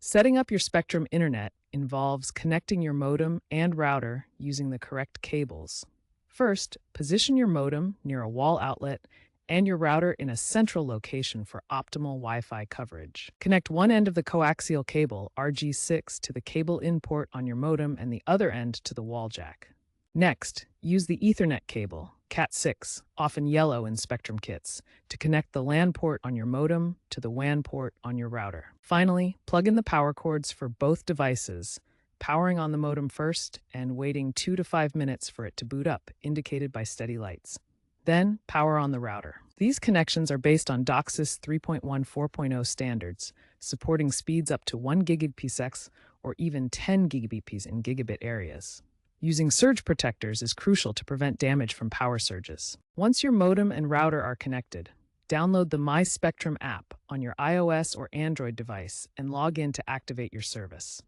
Setting up your Spectrum Internet involves connecting your modem and router using the correct cables. First, position your modem near a wall outlet and your router in a central location for optimal Wi-Fi coverage. Connect one end of the coaxial cable RG6 to the cable in port on your modem and the other end to the wall jack. Next, use the Ethernet cable, Cat6, often yellow in Spectrum kits, to connect the LAN port on your modem to the WAN port on your router. Finally, plug in the power cords for both devices, powering on the modem first and waiting 2 to 5 minutes for it to boot up, indicated by steady lights. Then, power on the router. These connections are based on DOCSIS 3.1 4.0 standards, supporting speeds up to 1 Gbps or even 10 Gbps in gigabit areas. Using surge protectors is crucial to prevent damage from power surges. Once your modem and router are connected, download the My Spectrum app on your iOS or Android device and log in to activate your service.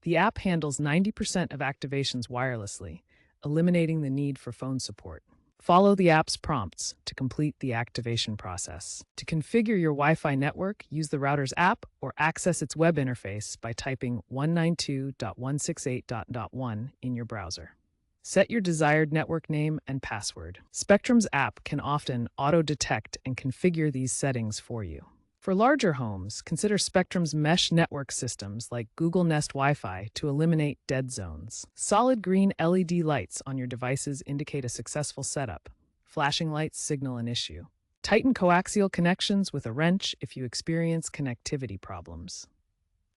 The app handles 90% of activations wirelessly, eliminating the need for phone support. Follow the app's prompts to complete the activation process. To configure your Wi-Fi network, use the router's app or access its web interface by typing 192.168.1 in your browser. Set your desired network name and password. Spectrum's app can often auto-detect and configure these settings for you. For larger homes, consider Spectrum's mesh network systems like Google Nest Wi-Fi to eliminate dead zones. Solid green LED lights on your devices indicate a successful setup. Flashing lights signal an issue. Tighten coaxial connections with a wrench if you experience connectivity problems.